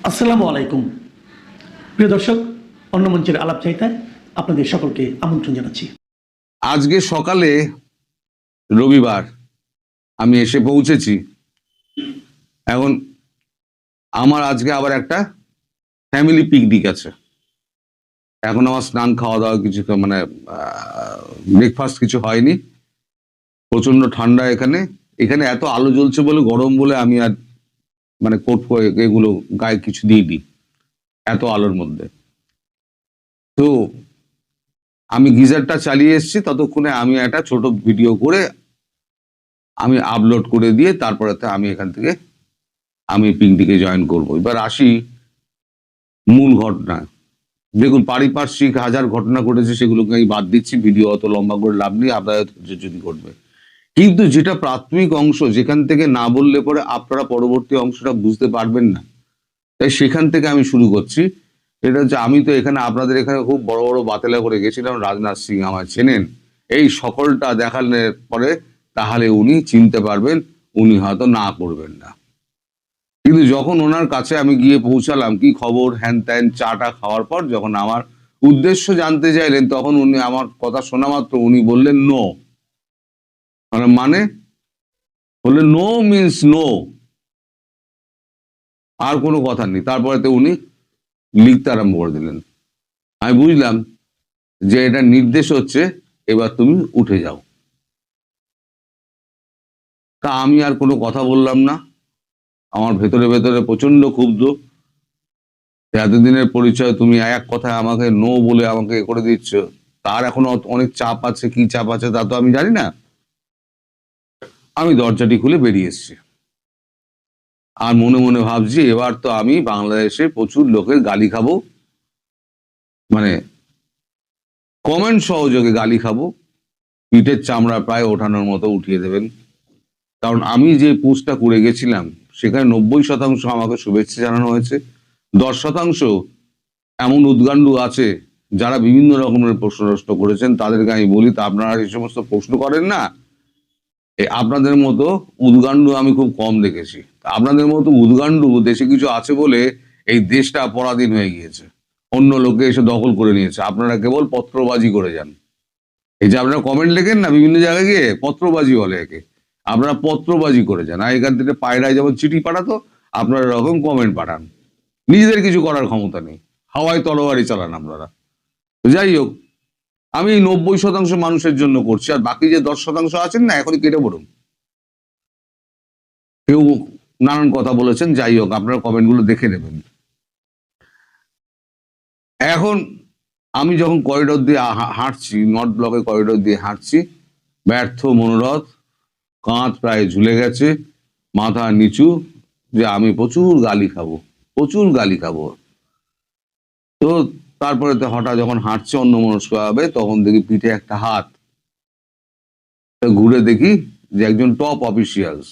আসসালামু আলাইকুম প্রিয় দর্শক, অন্য মঞ্চের আলাপ চাইতায় আপনাদের সকলকে আমন্ত্রণ জানাচ্ছি। আজকে সকালে রবিবার আমি এসে পৌঁছেছি। এখন আমার আজকে আবার একটা ফ্যামিলি পিকনিক আছে। এখন আমার স্নান খাওয়া দাওয়া কিছু মানে ব্রেকফাস্ট কিছু হয়নি। প্রচন্ড ঠান্ডা এখানে। এখানে এত আলো জ্বলছে বলে, গরম বলে আমি আর মানে কোট এগুলো গায়ে কিছু দিইনি এত আলোর মধ্যে। তো আমি গিজারটা চালিয়ে এসেছি, ততক্ষণে আমি একটা ছোট ভিডিও করে আমি আপলোড করে দিয়ে তারপরে আমি এখান থেকে আমি পিকনিকে জয়েন করবো। এবার আসি মূল ঘটনা। দেখুন, পারিপার্শ্বিক হাজার ঘটনা ঘটেছে, সেগুলোকে আমি বাদ দিচ্ছি, ভিডিও অত লম্বা করে লাভ নেই, আপনারা যদি করবে। কিন্তু যেটা প্রাথমিক অংশ, যেখান থেকে না বললে পরে আপনারা পরবর্তী অংশটা বুঝতে পারবেন না, তাই সেখান থেকে আমি শুরু করছি। এটা হচ্ছে, আমি তো এখানে আপনাদের এখানে খুব বড় বড় বাতেলা করে গেছিলাম, রাজনাথ সিং আমার চেনেন। এই সকলটা দেখানোর পরে তাহলে উনি চিনতে পারবেন, উনি হয়তো না করবেন না। কিন্তু যখন ওনার কাছে আমি গিয়ে পৌঁছালাম, কি খবর হ্যান ত্যান চাটা খাওয়ার পর যখন আমার উদ্দেশ্য জানতে চাইলেন, তখন উনি আমার কথা শোনা মাত্র উনি বললেন নো। মানে বললেন নো মিনস নো, আর কোনো কথা নেই। তারপরে তো উনি লিখতে আরম্ভ করে দিলেন। আমি বুঝলাম যে এটা নির্দেশ হচ্ছে, এবার তুমি উঠে যাও। তা আমি আর কোনো কথা বললাম না। আমার ভেতরে ভেতরে প্রচন্ড ক্ষুব্ধ। এতদিনের পরিচয়, তুমি এক কথায় আমাকে নো বলে আমাকে করে দিচ্ছ, তার এখনো অনেক চাপ আছে। কি চাপ আছে তা তো আমি জানি না। আমি দরজাটি খুলে বেরিয়ে এসেছি, আর মনে মনে ভাবছি এবার তো আমি বাংলাদেশে প্রচুর লোকের গালি খাবো, মানে কমেন্ট সহযোগে গালি খাবো। পিঠের চামড়া প্রায় ওঠানোর মতো উঠিয়ে দেবেন। কারণ আমি যে পোস্টটা করে গেছিলাম, সেখানে 90% আমাকে শুভেচ্ছা জানানো হয়েছে। 10% এমন উদ্গান্ডু আছে যারা বিভিন্ন রকমের প্রশ্ন করেছেন। তাদেরকে আমি বলি, তা আপনারা এই সমস্ত প্রশ্ন করেন না, আপনাদের মতো উদ্গান্ডু আমি খুব কম দেখেছি। আপনাদের মতো উদ্গান্ডু দেশে কিছু আছে বলে এই দেশটা পরাধীন হয়ে গিয়েছে, অন্য লোকে এসে দখল করে নিয়েছে। আপনারা কেবল পত্রবাজি করে যান। এই যে আপনারা কমেন্ট লেখেন না বিভিন্ন জায়গায় গিয়ে, পত্রবাজি বলে একে। আপনারা পত্রবাজি করে যান। আর এখান থেকে পায়রায় যেমন চিঠি পাঠাতো, আপনারা এরকম কমেন্ট পাঠান। নিজেদের কিছু করার ক্ষমতা নেই, হাওয়ায় তরবারি চালান আপনারা। যাই হোক, আমি 90% মানুষের জন্য করছি, আর বাকি যে 10% আছেন না, এখনই কেটে পড়ুন। কেউ নানান কথা বলেছেন, যাই হোক আপনারা কমেন্টগুলো দেখে নেবেন। এখন আমি যখন করিডোর দিয়ে হাঁটছি, নর্থ ব্লকের করিডোর দিয়ে হাঁটছি, ব্যর্থ মনোরথ, কাঁধ প্রায় ঝুলে গেছে, মাথা নিচু, যে আমি প্রচুর গালি খাবো, প্রচুর গালি খাবো। তো তারপরে তো হঠাৎ যখন হাঁটছে অন্যমনস্ক ভাবে, তখন দেখি পিঠে একটা হাত। ঘুরে দেখি যে একজন টপ অফিসিয়ালস,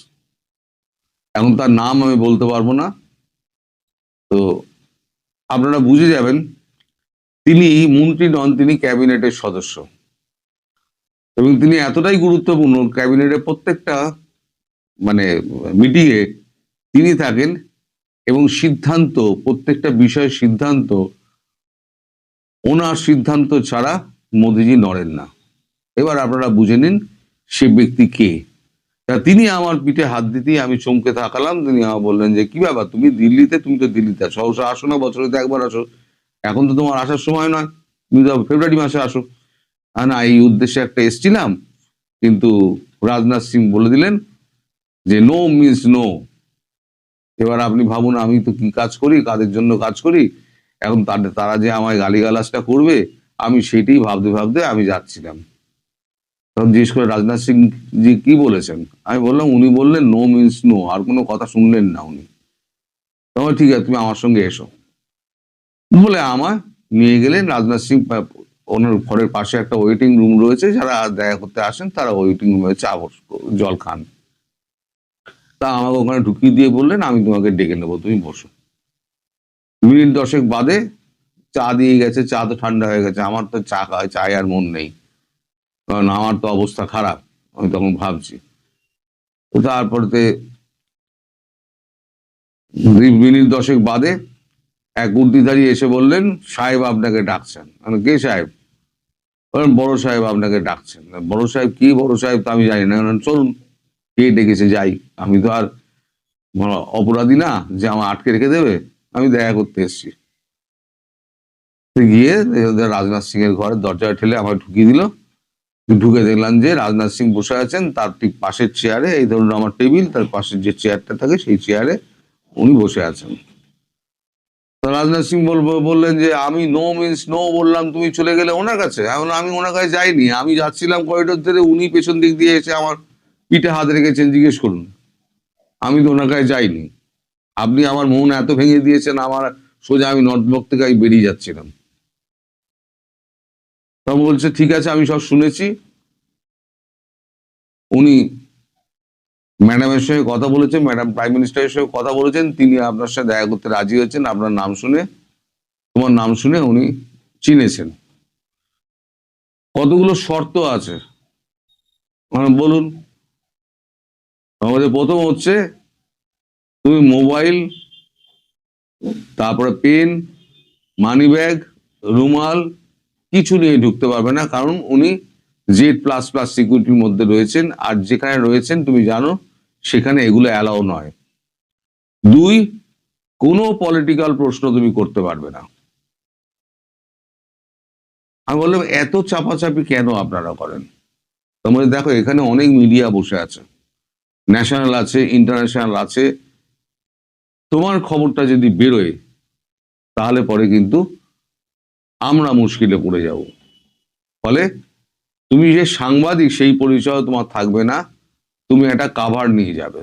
এখন তার নাম আমি বলতে পারবো না, তো আপনারা বুঝে যাবেন তিনি মন্ত্রী নন, তিনি ক্যাবিনেটের সদস্য। এবং তিনি এতটাই গুরুত্বপূর্ণ, ক্যাবিনেটের প্রত্যেকটা মানে মিটিংয়ে তিনি থাকেন, এবং সিদ্ধান্ত, প্রত্যেকটা বিষয়ের সিদ্ধান্ত, ওনার সিদ্ধান্ত ছাড়া মোদিজি নড়েন না। এবার আপনারা বুঝে নিন সে ব্যক্তি কে। তিনি আমার পিঠে হাত দিতেই আমি চমকে থাকালাম। তিনি আমার বললেন যে কি ব্যাপার, তুমি দিল্লিতে, তুমি তো দিল্লিতে সহসা আসো না, বছরে তো একবার আসো, এখন তো তোমার আসার সময় নয়, তুমি তো ফেব্রুয়ারি মাসে আসো। না, এই উদ্দেশ্যে একটা এসছিলাম, কিন্তু রাজনাথ সিং বলে দিলেন যে নো মিনস নো। এবার আপনি ভাবুন, আমি তো কি কাজ করি, কাদের জন্য কাজ করি। এখন তারা যে আমায় গালিগালাজটা করবে, আমি সেটাই ভাবতে ভাবতে আমি যাচ্ছিলাম। তখন জিজ্ঞেস করে, রাজনাথ সিং জি কি বলেছেন? আমি বললাম, উনি বললেন নো মিনস নো, আর কোনো কথা শুনলেন না উনি। তখন ঠিক আছে, তুমি আমার সঙ্গে এসো বলে আমায় নিয়ে গেলেন। রাজনাথ সিং, ওনার ঘরের পাশে একটা ওয়েটিং রুম রয়েছে, যারা দেখা করতে আসেন তারা ওয়েটিং রুমে চা জল খান। তা আমাকে ওখানে ঢুকিয়ে দিয়ে বললেন, আমি তোমাকে ডেকে নেবো, তুমি বসো। মিনিট 10 বাদে চা দিয়ে গেছে। চা তো ঠান্ডা হয়ে গেছে। আমার তো চায় আর মন নেই, কারণ আমার তো অবস্থা খারাপ। আমি তখন ভাবছি, তো তারপরে মিনিট 10 বাদে এক উর্দিধারী এসে বললেন, সাহেব আপনাকে ডাকছেন। মানে কে সাহেব? বললেন, বড় সাহেব আপনাকে ডাকছেন। বড় সাহেব কি? বড় সাহেব তো আমি জানি না। বললেন, চলুন, কে ডেকেছে যাই, আমি তো আর অপরাধী না যে আমার আটকে রেখে দেবে, আমি দেখা করতে এসেছি। গিয়ে রাজনাথ সিং এর ঘরের দরজা ঠেলে আমার ঢুকিয়ে দিল। ঢুকে দেখলাম যে রাজনাথ সিং বসে আছেন, তার ঠিক পাশের চেয়ারে, এই ধরুন আমার টেবিল, তার পাশের যে চেয়ারটা থাকে সেই চেয়ারে উনি বসে আছেন। তো রাজনাথ সিং বললেন যে আমি নো মিন্স নো বললাম, তুমি চলে গেলে ওনার কাছে। এখন আমি ওনার কাছে যাইনি, আমি যাচ্ছিলাম করিডোর ধরে, উনি পেছন দিক দিয়ে এসে আমার পিঠে হাত রেখেছেন, জিজ্ঞেস করুন। আমি তো ওনার কাছে যাইনি, আপনি আমার মন এত ভেঙে দিয়েছেন, আমার সোজা আমি নর্থ ব্লক থেকে আমি বেরিয়ে যাচ্ছিলাম। তখন বলছে ঠিক আছে, আমি সব শুনেছি, উনি ম্যাডামের সঙ্গে কথা বলেছেন, ম্যাডাম প্রাইম মিনিস্টারের সঙ্গে কথা বলেছেন, তিনি আপনার সাথে দেখা করতে রাজি হয়েছেন, আপনার নাম শুনে, তোমার নাম শুনে উনি চিনেছেন। কতগুলো শর্ত আছে বলুন। আমাদের প্রথম হচ্ছে তুমি মোবাইল, তারপরে পেন, মানি ব্যাগ, রুমাল কিছু নিয়ে ঢুকতে পারবে না, কারণ উনি Z++ সিকিউরিটির মধ্যে রয়েছেন, আর যেখানে রয়েছেন তুমি জানো সেখানে এগুলো অ্যালাউ নয়। 2, কোনো পলিটিক্যাল প্রশ্ন তুমি করতে পারবে না। আমি বললাম এত চাপাচাপি কেন আপনারা করেন? তোমার দেখো এখানে অনেক মিডিয়া বসে আছে, ন্যাশনাল আছে, ইন্টারন্যাশনাল আছে, তোমার খবরটা যদি বেরোয় তাহলে পরে কিন্তু আমরা মুশকিলে পড়ে যাব। ফলে তুমি যে সাংবাদিক সেই পরিচয় তোমার থাকবে না, তুমি একটা কাভার নিয়ে যাবে,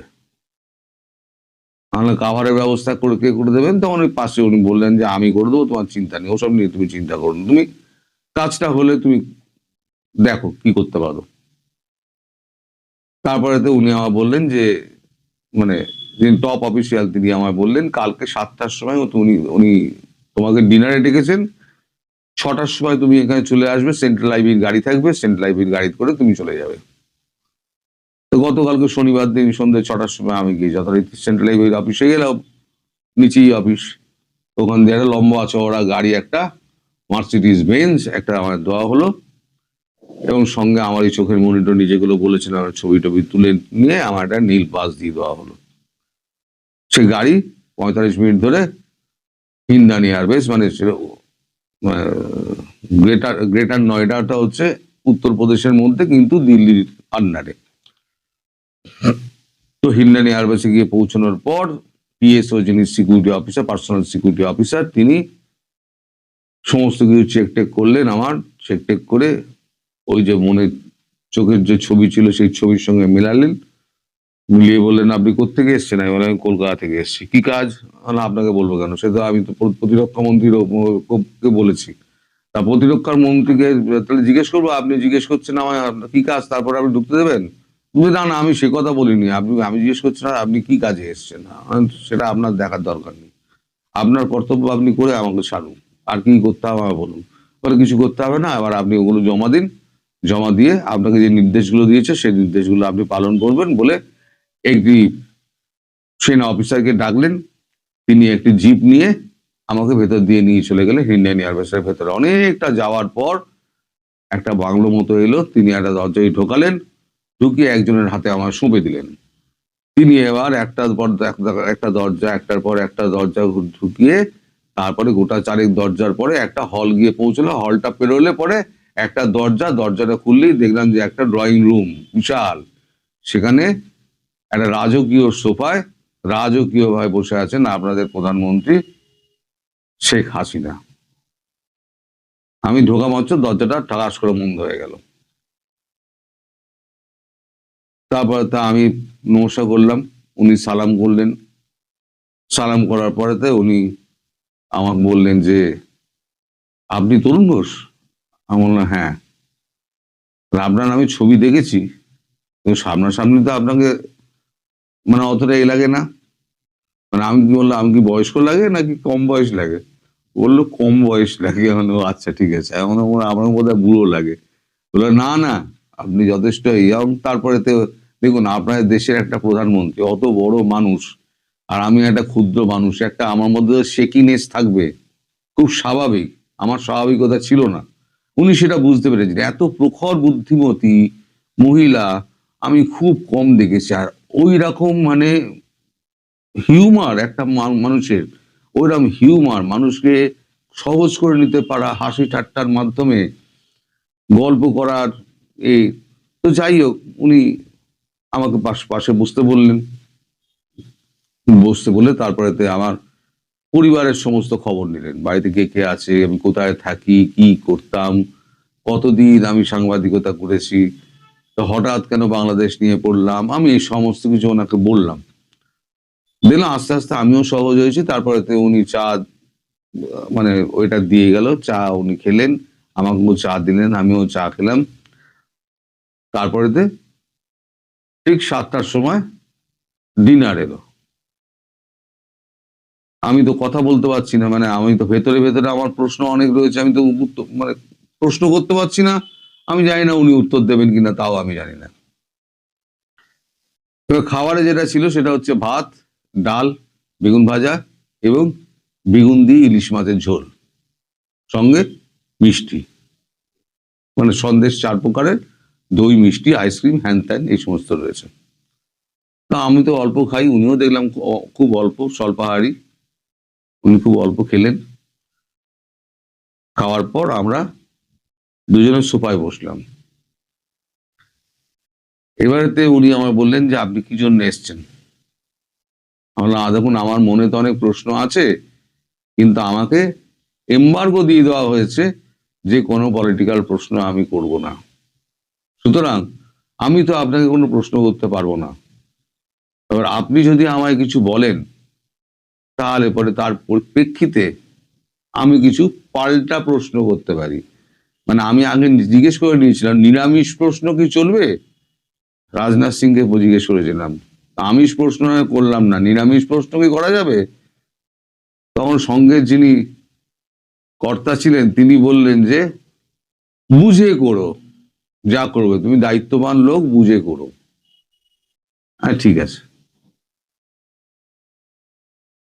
তাহলে কাভারের ব্যবস্থা করে কে করে দেবেন? তখন ওই পাশে উনি বললেন যে আমি করে দেবো, তোমার চিন্তা নেই, ওসব নিয়ে তুমি চিন্তা করো না, তুমি কাজটা হলে তুমি দেখো কি করতে পারো। তারপরে তো উনি আমার বললেন যে মানে যিনি টপ অফিসিয়াল তিনি আমায় বললেন কালকে 7টার সময় উনি উনি তোমাকে ডিনারে ডেকেছেন, 6টার সময় তুমি এখানে চলে আসবে, সেন্ট্রাল লাইব্রেরির গাড়ি থাকবে, সেন্ট্রাল লাইব্রেরির গাড়ি করে তুমি চলে যাবে। তো গতকালকে শনিবার দিন সন্ধ্যে 6টার সময় আমি গিয়ে যথারীতি সেন্ট্রাল লাইব্রেরির অফিসে গেলাম, নিচেই অফিস, ওখান দিয়ে একটা লম্বা চওড়া গাড়ি, একটা মার্সিডিজ বেঞ্জ একটা আমার দেওয়া হলো, এবং সঙ্গে আমার এই চোখের মনিটর যেগুলো বলেছিলাম ছবি টবি তুলে নিয়ে আমার একটা নীল পাস দিয়ে দেওয়া হলো। সে গাড়ি 45 মিনিট ধরে হিন্দানি এয়ারবেস, মানে গ্রেটার নয়ডাটা হচ্ছে উত্তরপ্রদেশের মধ্যে কিন্তু দিল্লির আন্ডারে। তো হিন্দানি এয়ারবেসে গিয়ে পৌঁছানোর পর পিএসও যিনি security officer, personal security officer, তিনি সমস্ত কিছু চেক টেক করলেন, আমার চেক টেক করে ওই যে মনের চোখের যে ছবি ছিল সেই ছবির সঙ্গে মেলালেন, মিলিয়ে বললেন আপনি কোত্থেকে এসছেন? আমি বললাম কলকাতা থেকে এসেছি। কি কাজ? না আপনাকে বলবো কেন, সে তো আমি তো প্রতিরক্ষা মন্ত্রীকে বলেছি। তা প্রতিরক্ষার মন্ত্রীকে তাহলে জিজ্ঞেস করবো, আপনি জিজ্ঞেস করছেন আমার কি কাজ, তারপরে আপনি ঢুকতে দেবেন? না না, আমি সে কথা বলিনি, আমি জিজ্ঞেস করছি না আপনি কি কাজে এসছেন, সেটা আপনার দেখার দরকার নেই, আপনার কর্তব্য আপনি করে আমাকে ছাড়ুন, আর কি করতে হবে আমাকে বলুন। বলে কিছু করতে হবে না, এবার আপনি ওগুলো জমা দিন, জমা দিয়ে আপনাকে যে নির্দেশগুলো দিয়েছে সেই নির্দেশগুলো আপনি পালন করবেন বলে একটি সেনা অফিসারকে ডাকলেন। তিনি একটি জিপ নিয়ে আমাকে ভেতর দিয়ে নিয়ে চলে গেলেন ইন্ডিয়ান এয়ারবেসের ভেতরে। অনেকটা যাওয়ার পর একটা বাংলো মতো এলো, তিনি একটা দরজায় ঢোকালেন, ঢুকিয়ে একজনের হাতে আমার সঁপে দিলেন। তিনি এবার একটার পর একটা দরজা, একটার পর একটা দরজা ঢুকিয়ে তারপরে গোটা চারেক দরজার পরে একটা হল গিয়ে পৌঁছলো। হলটা পেরোলে পরে একটা দরজাটা খুললেই দেখলাম যে একটা ড্রয়িং রুম বিশাল, সেখানে একটা রাজকীয় সোফায় রাজকীয় ভাবে বসে আছেন আপনাদের প্রধানমন্ত্রী শেখ হাসিনা। আমি ঢোকা মাত্র দরজাটা ঠাস করে বন্ধ হয়ে গেল। তারপরে তা আমি নমস্কার করলাম, উনি সালাম করলেন, সালাম করার পরেতে উনি আমাকে বললেন যে আপনি তরুণ ঘোষ? আমি বললাম হ্যাঁ। আপনার আমি ছবি দেখেছি, কিন্তু সামনাসামনি তো আপনাকে মানে অতটা এই লাগে না। মানে আমি কি বললাম, আমি কি বয়স্ক লাগে নাকি কম বয়স লাগে? বললো কম বয়স লাগে। এখন আচ্ছা ঠিক আছে, এখন আমার বোধ হয় বুড়ো লাগে। বললো না না, আপনি যথেষ্ট ইয়ং। তারপরে তো দেখুন আপনার দেশের একটা প্রধানমন্ত্রী, অত বড় মানুষ, আর আমি একটা ক্ষুদ্র মানুষ, একটা আমার মধ্যে শেকিনেস থাকবে, খুব স্বাভাবিক, আমার স্বাভাবিকতা ছিল না। উনি সেটা বুঝতে পেরেছেন। এত প্রখর বুদ্ধিমতী মহিলা আমি খুব কম দেখেছি। আর ওই রকম মানে হিউমার একটা মানুষের, ওইরকম হিউমার, মানুষকে সহজ করে নিতে পারা, হাসি ঠাট্টার মাধ্যমে গল্প করার এই। তো যাই হোক, উনি আমাকে পাশে বসতে বললেন। বসতে বলে তারপরে আমার পরিবারের সমস্ত খবর নিলেন, বাড়িতে কে কে আছে, আমি কোথায় থাকি, কি করতাম, কতদিন আমি সাংবাদিকতা করেছি, তো হঠাৎ কেন বাংলাদেশ নিয়ে পড়লাম, আমি এই সমস্ত কিছু ওনাকে বললাম। দেখলাম আস্তে আস্তে আমিও সহজ হয়েছি। তারপরে উনি চা, মানে ওইটা দিয়ে গেল, চা উনি খেলেন, আমাকেও চা দিলেন, আমিও চা খেলাম। তারপরে ঠিক 7টার সময় ডিনার এলো। আমি তো কথা বলতে পারছি না, মানে আমি তো ভেতরে ভেতরে আমার প্রশ্ন অনেক রয়েছে, আমি তো মানে প্রশ্ন করতে পারছি না। আমি জানি না উনি উত্তর দেবেন কিনা, তাও আমি জানি না। তবে খাবারে যেটা ছিল সেটা হচ্ছে ভাত, ডাল, বেগুন ভাজা এবং বেগুন দিয়ে ইলিশ মাছের ঝোল, সঙ্গে মিষ্টি, মানে সন্দেশ 4 প্রকারের, দই, মিষ্টি, আইসক্রিম, হ্যান ত্যান এই সমস্ত রয়েছে। তা আমি তো অল্প খাই, উনিও দেখলাম খুব অল্প, স্বল্পাহারী, উনি খুব অল্প খেলেন। খাওয়ার পর আমরা দুজনে সোফায় বসলাম। এবারেতে উনি আমায় বললেন যে আপনি কি জন্য এসছেন। আমরা দেখুন, আমার মনে তো অনেক প্রশ্ন আছে, কিন্তু আমাকে এমবার্গো দিয়ে দেওয়া হয়েছে যে কোনো পলিটিক্যাল প্রশ্ন আমি করব না। সুতরাং আমি তো আপনাকে কোনো প্রশ্ন করতে পারবো না। এবার আপনি যদি আমায় কিছু বলেন, তাহলে পরে তার পরিপ্রেক্ষিতে আমি কিছু পাল্টা প্রশ্ন করতে পারি। মানে আমি আগে জিজ্ঞেস করে নিয়েছিলাম নিরামিষ প্রশ্ন কি চলবে, রাজনাথ সিংকে জিজ্ঞেস করেছিলাম, আমিষ প্রশ্ন করলাম না, নিরামিষ প্রশ্ন কি করা যাবে। তখন সঙ্গে যিনি কর্তা ছিলেন তিনি বললেন যে বুঝে করো, যা করবে তুমি, দায়িত্ববান লোক, বুঝে করো। হ্যাঁ ঠিক আছে।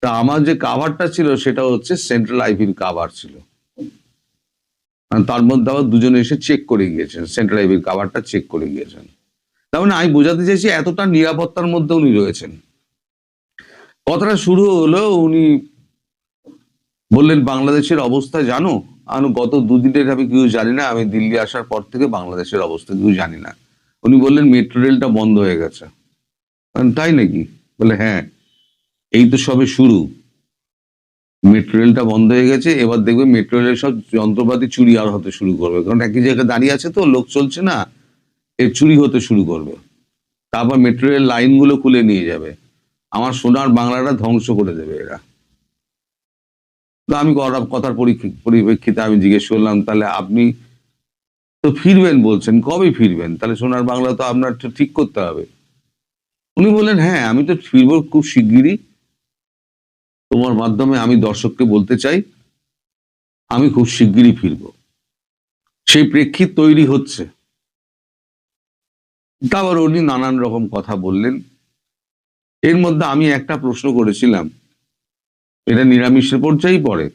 তা আমার যে কাভারটা ছিল সেটা হচ্ছে সেন্ট্রাল আইভির কাভার ছিল। তার মধ্যে আবার দুজনে এসে চেক করে গিয়েছেন, সেন্ট্রাল আইভির কাভারটা চেক করে গিয়েছেন। তার মানে আমি বোঝাতে চাইছি এতটা নিরাপত্তার মধ্যে উনি রয়েছেন। কথাটা শুরু হলো, উনি বললেন বাংলাদেশের অবস্থা জানো। আমি গত দুদিনের আমি কিছু জানি না, আমি দিল্লি আসার পর থেকে বাংলাদেশের অবস্থা কিছু জানি না। উনি বললেন মেট্রো রেলটা বন্ধ হয়ে গেছে। তাই নাকি? বলে হ্যাঁ, এই তো সবে শুরু, মেট্রো রেলটা বন্ধ হয়ে গেছে, এবার দেখবে মেট্রো রেলের সব যন্ত্রপাতি চুরি আর হতে শুরু করবে, কারণ একই জায়গায় দাঁড়িয়ে আছে তো, লোক চলছে না, এর চুরি হতে শুরু করবে। তারপর মেট্রো রেল লাইনগুলো খুলে নিয়ে যাবে, আমার সোনার বাংলাটা ধ্বংস করে দেবে এরা। তো আমি কথার পরিপ্রেক্ষিতে আমি জিজ্ঞেস করলাম, তাহলে আপনি তো ফিরবেন বলছেন, কবে ফিরবেন, তাহলে সোনার বাংলা তো আপনার ঠিক করতে হবে। উনি বললেন হ্যাঁ, আমি তো ফিরবো খুব শিগগিরই। তোমার মাধ্যমে আমি দর্শককে বলতে চাই আমি খুব শিগগিরই ফিরবো, সেই প্রেক্ষিত তৈরি হচ্ছে। তারপর উনি নানান রকম কথা বললেন। এর মধ্যে আমি একটা প্রশ্ন করেছিলাম, এটা নিরামিষের পর্যায়েই পড়ে,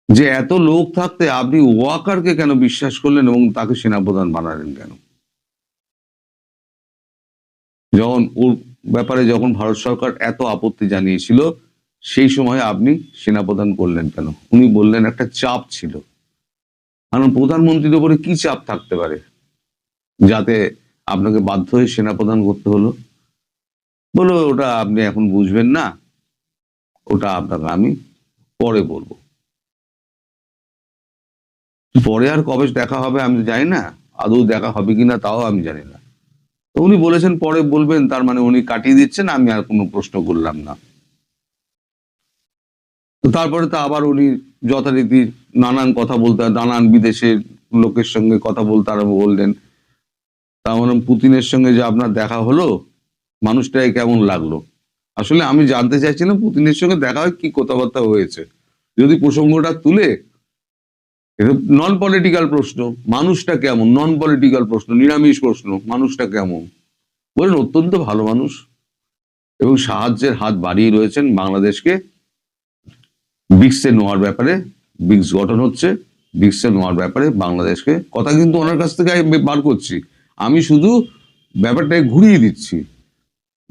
যে এত লোক থাকতে আপনি ওয়াকারকে কেন বিশ্বাস করলেন এবং তাকে সেনাপ্রধান বানালেন কেন? যখন ওর ব্যাপারে যখন ভারত সরকার এত আপত্তি জানিয়েছিল, সেই সময় আপনি সেনাপ্রধান করলেন কেন? উনি বললেন একটা চাপ ছিল। কারণ প্রধানমন্ত্রীর উপরে কি চাপ থাকতে পারে যাতে আপনাকে বাধ্য হয়ে সেনাপ্রধান করতে হলো? বলো ওটা আপনি এখন বুঝবেন না, ওটা আপনাকে আমি পরে বলবো। পরে আর কবে দেখা হবে আমি জানি না, আদৌ দেখা হবে কিনা তাও আমি জানি না। তো উনি বলেছেন পরে বলবেন, তার মানে উনি কাটিয়ে দিচ্ছেন, আমি আর কোনো প্রশ্ন করলাম না। তো তারপরে তো আবার উনি যথারীতি নানান কথা বলতে, নানান বিদেশের লোকের সঙ্গে কথা বলতে আরম্ভ করলেন। তা মানে পুতিনের সঙ্গে যে আপনার দেখা হলো, মানুষটাকে কেমন লাগলো? আসলে আমি জানতে চাইছিলাম পুতিনের সঙ্গে দেখা হয় কি কথাবার্তা হয়েছে, যদি প্রসঙ্গটা তুলে। এটা নন পলিটিক্যাল প্রশ্ন, মানুষটা কেমন, নন পলিটিক্যাল প্রশ্ন, নিরামিষ প্রশ্ন, মানুষটা কেমন। বলেন অত্যন্ত ভালো মানুষ, এবং সাহায্যের হাত বাড়িয়ে রয়েছেন বাংলাদেশকে ব্রিক্সে নেওয়ার ব্যাপারে। ব্রিক্স গঠন হচ্ছে, ব্রিক্সে নেওয়ার ব্যাপারে বাংলাদেশকে, কথা কিন্তু ওনার কাছ থেকে আমি বার করছি, আমি শুধু ব্যাপারটাকে ঘুরিয়ে দিচ্ছি,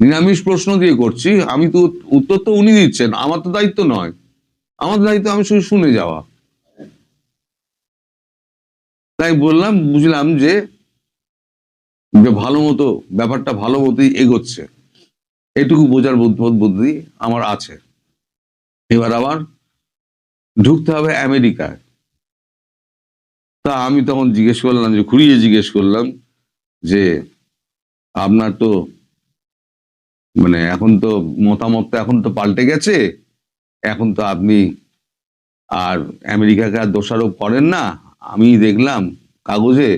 নিরামিষ প্রশ্ন দিয়ে করছি। আমি তো উত্তর তো উনি দিচ্ছেন, আমার তো দায়িত্ব নয়, আমার দায়িত্ব আমি শুধু শুনে যাওয়া। তাই বুঝলাম যে ভালো মতো ব্যাপারটা ভালো মতোই এগোচ্ছে, এটুকু বোঝার বুদ্ধি আমার আছে। এবার আবার ঢুকতে হবে আমেরিকায়। তা আমি তখন জিজ্ঞেস করলাম, যে ঘুরিয়ে জিজ্ঞেস করলাম যে আপনার তো মানে এখন তো মতামতটা এখন তো পাল্টে গেছে, এখন তো আপনি আর আমেরিকাকে আর দোষারোপ করেন না, আমি দেখলাম কাগজে,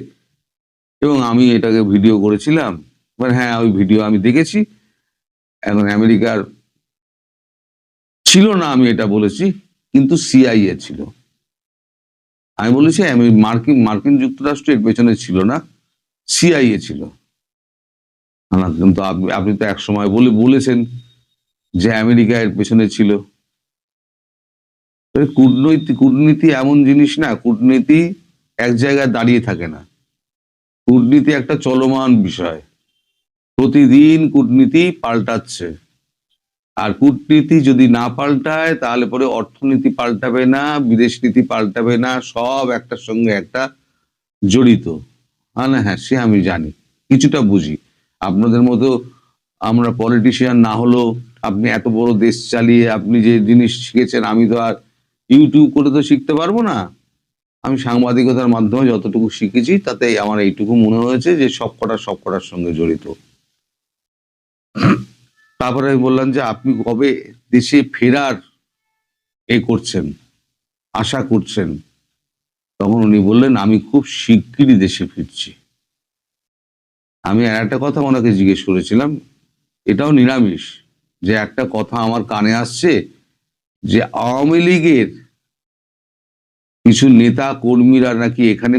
এবং আমি এটাকে ভিডিও করেছিলাম। হ্যাঁ, ওই ভিডিও আমি দেখেছি। এখন আমেরিকার ছিল না, আমি এটা বলেছি, কিন্তু সিআইএ ছিল। আমি বলেছি মার্কিন যুক্তরাষ্ট্র এর পেছনে ছিল না, সিআইএ ছিল। কিন্তু আপনি তো এক সময় বলেছেন যে আমেরিকা এর পেছনে ছিল। কূটনীতি এমন জিনিস না, কূটনীতি এক জায়গায় দাঁড়িয়ে থাকে না, কূটনীতি একটা চলমান বিষয়, প্রতিদিন কূটনীতি পাল্টাচ্ছে। আর কূটনীতি যদি না পাল্টায় তাহলে পরে অর্থনীতি পাল্টাবে না, বিদেশ নীতি পাল্টাবে না, সব একটার সঙ্গে একটা জড়িত। হ্যাঁ, সে আমি জানি, কিছুটা বুঝি। আপনাদের মতো আমরা পলিটিশিয়ান না হলেও আপনি এত বড় দেশ চালিয়ে আপনি যে জিনিস শিখেছেন, আমি তো আর ইউটিউব করে তো শিখতে পারবো না। আমি সাংবাদিকতার মাধ্যমে যতটুকু শিখেছি তাতে আমার এইটুকু মনে হয়েছে যে সব কটার সঙ্গে জড়িত। তারপরে আমি বললাম যে আপনি কবে দেশে ফেরার করছেন, আশা করছেন? তখন উনি বললেন আমি খুব শিগগিরই দেশে ফিরছি। আমি আর একটা কথা ওনাকে জিজ্ঞেস করেছিলাম, এটাও নিরামিষ, যে একটা কথা আমার কানে আসছে যে আওয়ামী লীগের কিছু নেতা কর্মীরা নাকি এখানে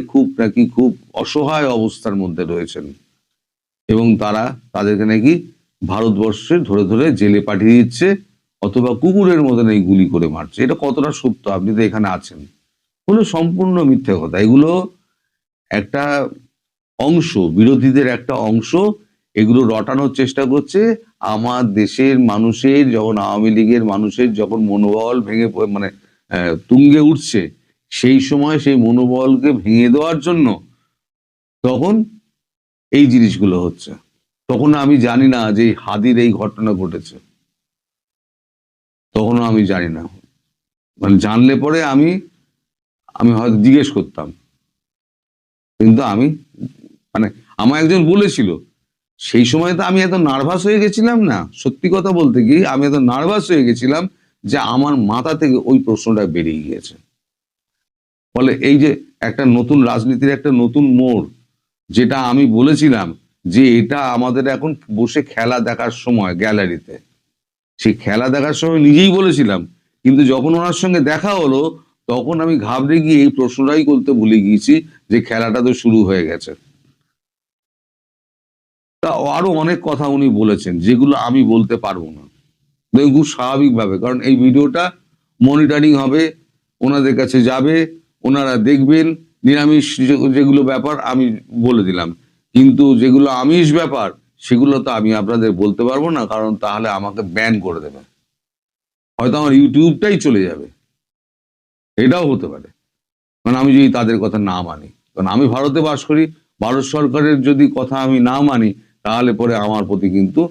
খুব অসহায় অবস্থার মধ্যে রয়েছেন, এবং তাদেরকে নাকি ভারতবর্ষে ধরে ধরে জেলে পাঠিয়ে দিচ্ছে, অথবা কুকুরের মতো নাকি গুলি করে মারছে। এটা কতটা সত্য? আপনি তো এখানে আছেন। বলে সম্পূর্ণ মিথ্যে কথা। এগুলো একটা অংশ, বিরোধীদের একটা অংশ, এগুলো রটানোর চেষ্টা করছে। আমার দেশের মানুষের যখন, আওয়ামী লীগের মানুষের যখন মনোবল ভেঙে তুঙ্গে উঠছে, সেই সময় সেই মনোবলকে ভেঙে দেওয়ার জন্য তখন এই জিনিসগুলো হচ্ছে। তখন আমি জানি না যে হাদির এই ঘটনা ঘটেছে, তখনও আমি জানি না। জানলে পরে আমি হয়তো জিজ্ঞেস করতাম, কিন্তু আমার একজন বলেছিল, সেই সময় তো আমি এত নার্ভাস হয়ে গেছিলাম না, সত্যি কথা বলতে কি আমি এত নার্ভাস হয়ে গেছিলাম যে আমার মাথা থেকে ওই প্রশ্নটা বেরিয়ে গিয়েছে। ফলে এই যে একটা নতুন রাজনীতির একটা নতুন মোড়, যেটা আমি বলেছিলাম যে এটা আমাদের এখন বসে খেলা দেখার সময় গ্যালারিতে, সেই খেলা দেখার সময় নিজেই বলেছিলাম, কিন্তু যখন ওনার সঙ্গে দেখা হলো তখন আমি ঘাবড়ে গিয়ে এই প্রশ্নটাই করতে ভুলে গিয়েছি যে খেলাটা তো শুরু হয়ে গেছে। তা আরো অনেক কথা উনি বলেছেন যেগুলো আমি বলতে পারবো না, খুব স্বাভাবিকভাবে, কারণ এই ভিডিওটা মনিটরিং হবে, ওনাদের কাছে যাবে, ওনারা দেখবেন। নিরামিষ যেগুলো ব্যাপার আমি বলে দিলাম, কিন্তু যেগুলো আমিষ ব্যাপার সেগুলো তো আমি আপনাদের বলতে পারবো না, কারণ তাহলে আমাকে ব্যান করে দেবে, হয়তো আমার ইউটিউবটাই চলে যাবে, এটাও হতে পারে। কারণ আমি যদি তাদের কথা না মানি, কারণ আমি ভারতে বাস করি, ভারত সরকারের যদি কথা আমি না মানি তাহলে পরে আমার প্রতি কিন্তু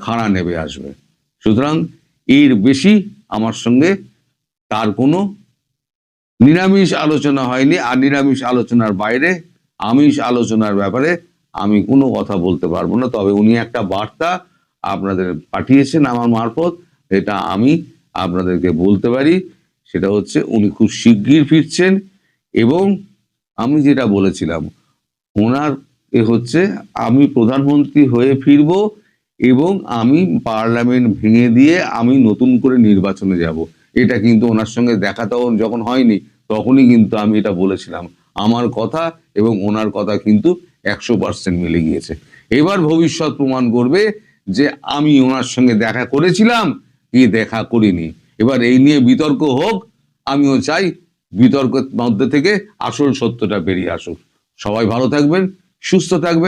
খাড়া নেবে আসবে। সুতরাং এর বেশি আমার সঙ্গে তার কোনো নিরামিষ আলোচনা হয়নি, আর নিরামিষ আলোচনার বাইরে আমিষ আলোচনার ব্যাপারে আমি কোনো কথা বলতে পারবো না। তবে উনি একটা বার্তা আপনাদের পাঠিয়েছেন আমার মারফত, এটা আমি আপনাদেরকে বলতে পারি, সেটা হচ্ছে উনি খুব শিগগির ফিরছেন। এবং আমি যেটা বলেছিলাম, ওনার হচ্ছে আমি প্রধানমন্ত্রী হয়ে ফিরব, এবং আমি পার্লামেন্ট ভেঙে দিয়ে আমি নতুন করে নির্বাচনে যাব। এটা কিন্তু ওনার সঙ্গে দেখা যখন হয়নি তখনই কিন্তু আমি এটা বলেছিলাম। আমার কথা এবং ওনার কথা কিন্তু 100% মিলে গিয়েছে। এবার ভবিষ্যৎ প্রমাণ করবে যে আমি ওনার সঙ্গে দেখা করেছিলাম কি দেখা করিনি। এবার এই নিয়ে বিতর্ক হোক, আমিও চাই বিতর্কের মধ্যে থেকে আসল সত্যটা বেরিয়ে আসুক। সবাই ভালো থাকবেন, সুস্থ থাকবেন।